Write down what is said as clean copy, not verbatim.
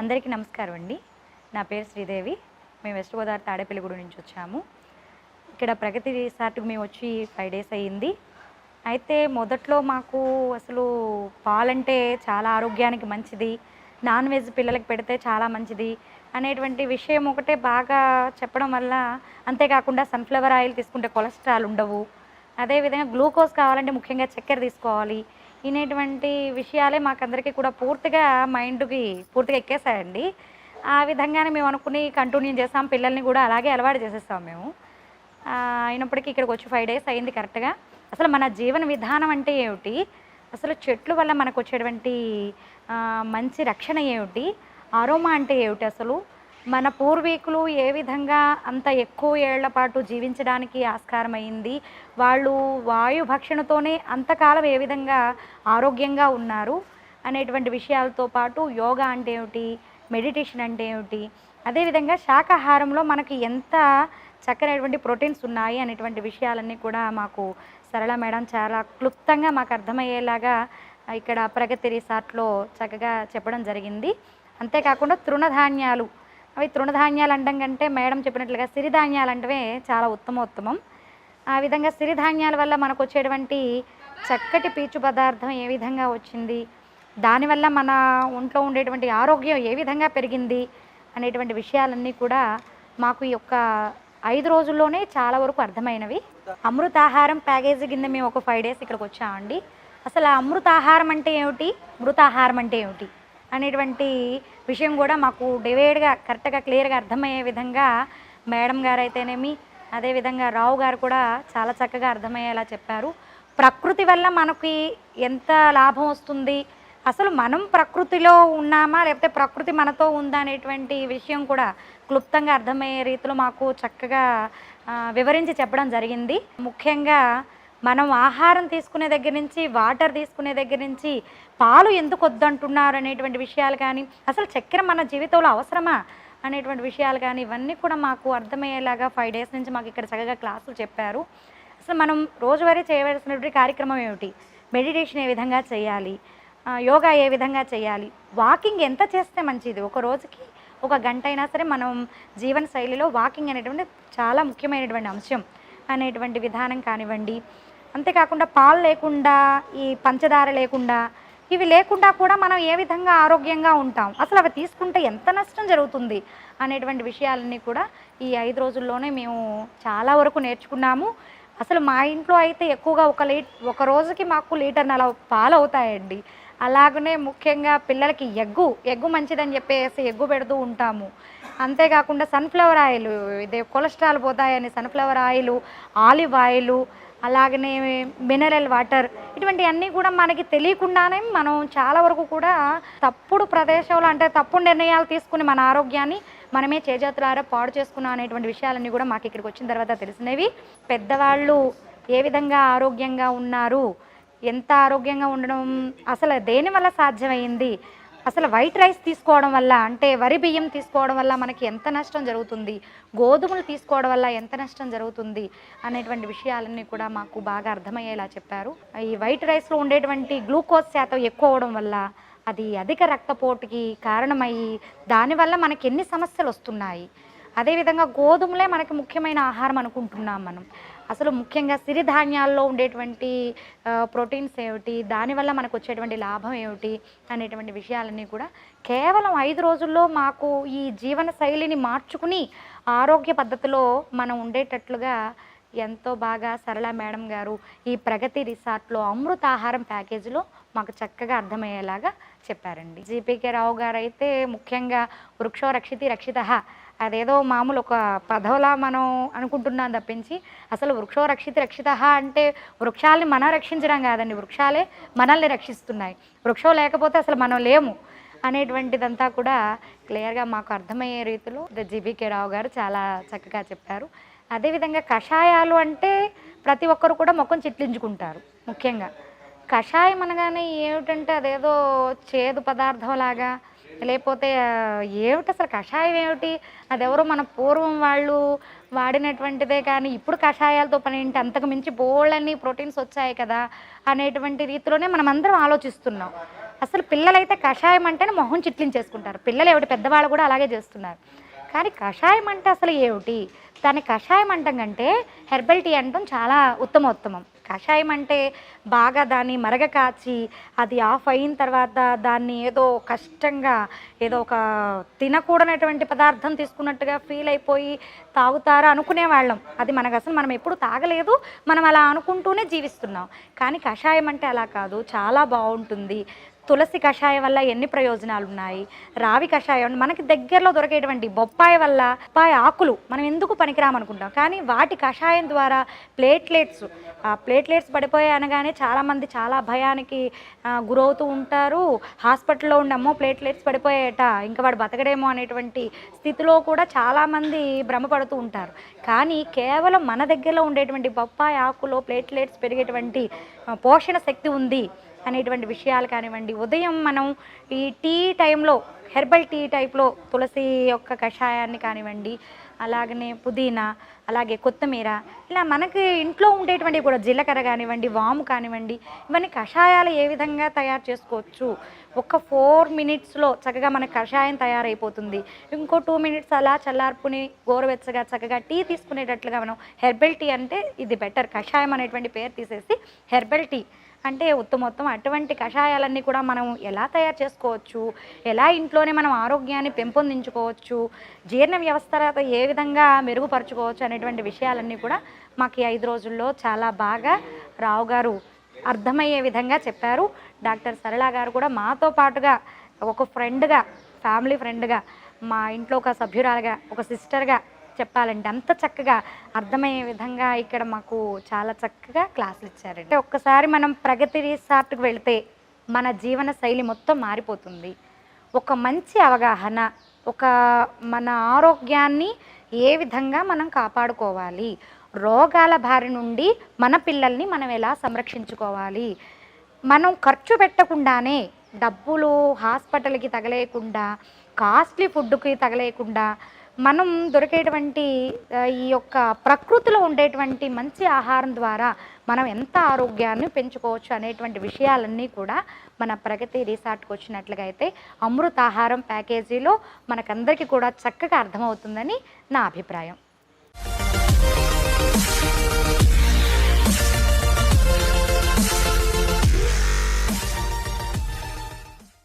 అందరికీ నమస్కారం అండి. నా పేరు శ్రీదేవి. మేము వెస్ట్ గోదావరి తాడేపల్లిగూడెం నుంచి వచ్చాము. ఇక్కడ ప్రగతి రిసార్ట్‌కి మేము వచ్చి 5 డేస్ అయ్యింది. అయితే మొదట్లో మాకు అసలు పాలంటే చాలా ఆరోగ్యానికి మంచిది, నాన్ వెజ్ పిల్లలకి పెడితే చాలా మంచిది అనేటువంటి విషయం ఒకటే బాగా చెప్పడం వల్ల, అంతేకాకుండా సన్‌ఫ్లవర్ ఆయిల్ తీసుకుంటే కొలెస్ట్రాల్ ఉండవు, అదేవిధంగా గ్లూకోజ్ కావాలంటే ముఖ్యంగా చక్కెర తీసుకోవాలి ఇనేటువంటి విషయాలే మాకందరికీ కూడా పూర్తిగా మైండ్‌కి పూర్తిగా ఎక్కేసాయండి. ఆ విధంగానే మేము అనుకుని కంటిన్యూ చేసాం. పిల్లల్ని కూడా అలాగే అలవాటు చేసేసాం మేము. అయినప్పటికీ ఇక్కడికొచ్చి 5 డేస్ అయింది కరెక్ట్‌గా. అసలు మన జీవన విధానం అంటే ఏమిటి? అసలు చెట్లు వల్ల మనకొచ్చేటువంటి మంచి రక్షణ ఏమిటి? అరోమా అంటే ఏమిటి అసలు? మన పూర్వీకులు ఏ విధంగా అంత ఎక్కువ ఏళ్ల పాటు జీవించడానికి ఆస్కారమైంది? వాళ్ళు వాయు భక్షణతోనే అంతకాలం ఏ విధంగా ఆరోగ్యంగా ఉన్నారు? అనేటువంటి విషయాలతో పాటు యోగా అంటే ఏమిటి? మెడిటేషన్ అంటే ఏమిటి? అదేవిధంగా శాకాహారంలో మనకి ఎంత చక్కనైనటువంటి ప్రోటీన్స్ ఉన్నాయి అనేటువంటి విషయాలన్నీ కూడా మాకు సరళ మేడం చాలా క్లుప్తంగా మాకు అర్థమయ్యేలాగా ఇక్కడ ప్రగతి రిసార్ట్‌లో చక్కగా చెప్పడం జరిగింది. అంతేకాకుండా తృణధాన్యాలు, అవి తృణధాన్యాలు అనడం కంటే మేడం చెప్పినట్లుగా సిరిధాన్యాలు అంటవే చాలా ఉత్తమోత్తమం. ఆ విధంగా సిరిధాన్యాల వల్ల మనకొచ్చేటువంటి చక్కటి పీచు పదార్థం ఏ విధంగా వచ్చింది, దానివల్ల మన ఒంట్లో ఉండేటువంటి ఆరోగ్యం ఏ విధంగా పెరిగింది అనేటువంటి విషయాలన్నీ కూడా మాకు ఈ యొక్క 5 రోజుల్లోనే చాలా వరకు అర్థమైనవి. అమృతాహారం ప్యాకేజీ కింద మేము ఒక 5 డేస్ ఇక్కడికి వచ్చామండి. అసలు ఆ అమృతాహారం అంటే ఏమిటి, మృతాహారం అంటే ఏమిటి అనేటువంటి విషయం కూడా మాకు డివైడ్‌గా కరెక్ట్‌గా క్లియర్‌గా అర్థమయ్యే విధంగా మేడం గారైతేనేమి, అదేవిధంగా రావు గారు కూడా చాలా చక్కగా అర్థమయ్యేలా చెప్పారు. ప్రకృతి వల్ల మనకి ఎంత లాభం వస్తుంది, అసలు మనం ప్రకృతిలో ఉన్నామా లేకపోతే ప్రకృతి మనతో ఉందా అనేటువంటి విషయం కూడా క్లుప్తంగా అర్థమయ్యే రీతిలో మాకు చక్కగా వివరించి చెప్పడం జరిగింది. ముఖ్యంగా మనం ఆహారం తీసుకునే దగ్గర నుంచి, వాటర్ తీసుకునే దగ్గర నుంచి, పాలు ఎందుకు వద్దంటున్నారు అనేటువంటి విషయాలు కానీ, అసలు చక్కెర మన జీవితంలో అవసరమా అనేటువంటి విషయాలు కానీ, ఇవన్నీ కూడా మాకు అర్థమయ్యేలాగా 5 డేస్ నుంచి మాకు ఇక్కడ చక్కగా క్లాసులు చెప్పారు. అసలు మనం రోజువారీ చేయవలసినటువంటి కార్యక్రమం ఏమిటి, మెడిటేషన్ ఏ విధంగా చేయాలి, యోగా ఏ విధంగా చేయాలి, వాకింగ్ ఎంత చేస్తే మంచిది, ఒక రోజుకి ఒక గంట అయినా సరే మనం జీవన శైలిలో వాకింగ్ అనేటువంటి చాలా ముఖ్యమైనటువంటి అంశం అనేటువంటి విధానం కానివ్వండి. అంతేకాకుండా పాలు లేకుండా, ఈ పంచదార లేకుండా, ఇవి లేకుండా కూడా మనం ఏ విధంగా ఆరోగ్యంగా ఉంటాం, అసలు అవి తీసుకుంటే ఎంత నష్టం జరుగుతుంది అనేటువంటి విషయాలన్నీ కూడా ఈ 5 రోజుల్లోనే మేము చాలా వరకు నేర్చుకున్నాము. అసలు మా ఇంట్లో అయితే ఎక్కువగా ఒక రోజుకి మాకు 1.5 లీటర్ పాలు అవుతాయండి. అలాగనే ముఖ్యంగా పిల్లలకి ఎగ్గు మంచిదని చెప్పేసి ఎగ్గు పెడుతూ ఉంటాము. అంతేకాకుండా సన్‌ఫ్లవర్ ఆయిల్, ఇదే కొలెస్ట్రాల్ పోతాయని సన్‌ఫ్లవర్ ఆయిలు, ఆలివ్ ఆయిలు, అలాగనే మినరల్ వాటర్, ఇటువంటివన్నీ కూడా మనకి తెలియకుండానే మనం చాలా వరకు కూడా తప్పుడు ప్రదేశంలో అంటే తప్పుడు నిర్ణయాలు తీసుకుని మన ఆరోగ్యాన్ని మనమే చేజేతులారా పాడు చేసుకున్నాం అనేటువంటి విషయాలన్నీ కూడా మాకు ఇక్కడికి వచ్చిన తర్వాత తెలిసినవి. పెద్దవాళ్ళు ఏ విధంగా ఆరోగ్యంగా ఉన్నారు, ఎంత ఆరోగ్యంగా ఉండడం అసలు దేనివల్ల సాధ్యమైంది, అసలు వైట్ రైస్ తీసుకోవడం వల్ల అంటే వరి బియ్యం తీసుకోవడం వల్ల మనకి ఎంత నష్టం జరుగుతుంది, గోధుమలు తీసుకోవడం వల్ల ఎంత నష్టం జరుగుతుంది అనేటువంటి విషయాలన్నీ కూడా మాకు బాగా అర్థమయ్యేలా చెప్పారు. ఈ వైట్ రైస్లో ఉండేటువంటి గ్లూకోజ్ శాతం ఎక్కువ అవడం వల్ల అది అధిక రక్తపోటుకి కారణమయ్యి దానివల్ల మనకి ఎన్ని సమస్యలు వస్తున్నాయి. అదేవిధంగా గోధుమలే మనకి ముఖ్యమైన ఆహారం అనుకుంటున్నాం మనం. అసలు ముఖ్యంగా సిరిధాన్యాల్లో ఉండేటువంటి ప్రోటీన్స్ ఏమిటి, దానివల్ల మనకు వచ్చేటువంటి లాభం ఏమిటి అనేటువంటి విషయాలన్నీ కూడా కేవలం 5 రోజుల్లో మాకు ఈ జీవన శైలిని మార్చుకుని ఆరోగ్య పద్ధతిలో మనం ఉండేటట్లుగా ఎంతో బాగా సరళ మేడం గారు ఈ ప్రగతి రిసార్ట్‌లో అమృతాహారం ప్యాకేజీలో మాకు చక్కగా అర్థమయ్యేలాగా చెప్పారండి. జీపీకే రావు గారు అయితే ముఖ్యంగా వృక్షో రక్షితి రక్షితః, అదేదో మామూలు ఒక పదవిలా మనం అనుకుంటున్నాం తప్పించి, అసలు వృక్షో రక్షితి రక్షితః అంటే వృక్షాలని మనం రక్షించడం కాదండి, వృక్షాలే మనల్ని రక్షిస్తున్నాయి. వృక్షం లేకపోతే అసలు మనం లేము అనేటువంటిదంతా కూడా క్లియర్గా మాకు అర్థమయ్యే రీతిలో జీబీకే రావు గారు చాలా చక్కగా చెప్పారు. అదేవిధంగా కషాయాలు అంటే ప్రతి ఒక్కరు కూడా ముఖం చిట్లించుకుంటారు. ముఖ్యంగా కషాయం అనగానే ఏమిటంటే అదేదో చేదు పదార్థం లాగా, లేకపోతే ఏమిటి అసలు కషాయం ఏమిటి, అదెవరో మన పూర్వం వాళ్ళు వాడినటువంటిదే కానీ ఇప్పుడు కషాయాలతో పని ఏంటి, అంతకు మించి బోల్డన్ని ప్రోటీన్స్ వచ్చాయి కదా అనేటువంటి రీతిలోనే మనం అందరం ఆలోచిస్తున్నాం. అసలు పిల్లలైతే కషాయం అంటేనే మొహం చిట్లించేసుకుంటారు. పిల్లలు ఏమిటి పెద్దవాళ్ళు కూడా అలాగే చేస్తున్నారు. కానీ కషాయం అంటే అసలు ఏమిటి? దాన్ని కషాయం అంటాం కంటే హెర్బల్ టీ అనడం చాలా ఉత్తమోత్తమం. కషాయం అంటే బాగా దాన్ని మరగ కాచి అది ఆఫ్ అయిన తర్వాత దాన్ని ఏదో కష్టంగా ఏదో ఒక తినకూడనటువంటి పదార్థం తీసుకున్నట్టుగా ఫీల్ అయిపోయి తాగుతారా అనుకునేవాళ్ళం. అది మనకు అసలు మనం ఎప్పుడు తాగలేదు, మనం అలా అనుకుంటూనే జీవిస్తున్నాం. కానీ కషాయం అంటే అలా కాదు, చాలా బాగుంటుంది. తులసి కషాయం వల్ల ఎన్ని ప్రయోజనాలు ఉన్నాయి, రావి కషాయం మనకి దగ్గరలో దొరికేటువంటి బొప్పాయి వల్ల బొప్పాయి ఆకులు మనం ఎందుకు పనికిరామనుకుంటాం, కానీ వాటి కషాయం ద్వారా ప్లేట్లెట్స్ పడిపోయాయి అనగానే చాలామంది చాలా భయానికి గురవుతూ ఉంటారు. హాస్పిటల్లో ఉండి అమ్మో ప్లేట్లెట్స్ పడిపోయాయట ఇంకా వాడు బతకడేమో అనేటువంటి స్థితిలో కూడా చాలామంది భ్రమపడుతూ ఉంటారు. కానీ కేవలం మన దగ్గరలో ఉండేటువంటి బొప్పాయి ఆకులో ప్లేట్లెట్స్ పెరిగేటువంటి పోషణ శక్తి ఉంది అనేటువంటి విషయాలు కానివ్వండి. ఉదయం మనం ఈ టీ టైంలో హెర్బల్ టీ టైప్లో తులసి యొక్క కషాయాన్ని కానివ్వండి, అలాగనే పుదీనా, అలాగే కొత్తిమీర, ఇలా మనకి ఇంట్లో ఉండేటువంటివి కూడా జీలకర్ర కానివ్వండి, వాము కానివ్వండి, ఇవన్నీ కషాయాలు ఏ విధంగా తయారు చేసుకోవచ్చు. ఒక 4 మినిట్స్లో చక్కగా మన కషాయం తయారైపోతుంది. ఇంకో 2 మినిట్స్ అలా చల్లార్పుని గోరువెచ్చగా చక్కగా టీ తీసుకునేటట్లుగా మనం హెర్బల్ టీ అంటే ఇది బెటర్. కషాయం అనేటువంటి పేరు తీసేసి హెర్బల్ టీ అంటే ఉత్తమోత్తం. అటువంటి కషాయాలన్నీ కూడా మనం ఎలా తయారు చేసుకోవచ్చు, ఎలా ఇంట్లోనే మనం ఆరోగ్యాన్ని పెంపొందించుకోవచ్చు, జీర్ణ వ్యవస్థ ఏ విధంగా మెరుగుపరచుకోవచ్చు అనేటువంటి విషయాలన్నీ కూడా మాకు ఈ 5 రోజుల్లో చాలా బాగా రావు గారు అర్థమయ్యే విధంగా చెప్పారు. డాక్టర్ సరళ గారు కూడా మాతో పాటుగా ఒక ఫ్రెండ్గా, ఫ్యామిలీ ఫ్రెండ్గా, మా ఇంట్లో ఒక సభ్యురాలుగా, ఒక సిస్టర్గా చెప్పాలంటే అంత చక్కగా అర్థమయ్యే విధంగా ఇక్కడ మాకు చాలా చక్కగా క్లాసులు ఇచ్చారండి. ఒక్కసారి మనం ప్రగతి రిసార్ట్కి వెళితే మన జీవన శైలి మొత్తం మారిపోతుంది. ఒక మంచి అవగాహన, ఒక మన ఆరోగ్యాన్ని ఏ విధంగా మనం కాపాడుకోవాలి, రోగాల బారి నుండి మన పిల్లల్ని మనం ఎలా సంరక్షించుకోవాలి, మనం ఖర్చు పెట్టకుండానే డబ్బులు హాస్పిటల్కి తగలేయకుండా, కాస్ట్లీ ఫుడ్కి తగలేయకుండా మనం దొరికేటువంటి ఈ యొక్క ప్రకృతిలో ఉండేటువంటి మంచి ఆహారం ద్వారా మనం ఎంత ఆరోగ్యాన్ని పెంచుకోవచ్చు అనేటువంటి విషయాలన్నీ కూడా మన ప్రగతి రిసార్ట్కి వచ్చినట్లుగా అయితే అమృతాహారం ప్యాకేజీలో మనకందరికీ కూడా చక్కగా అర్థమవుతుందని నా అభిప్రాయం.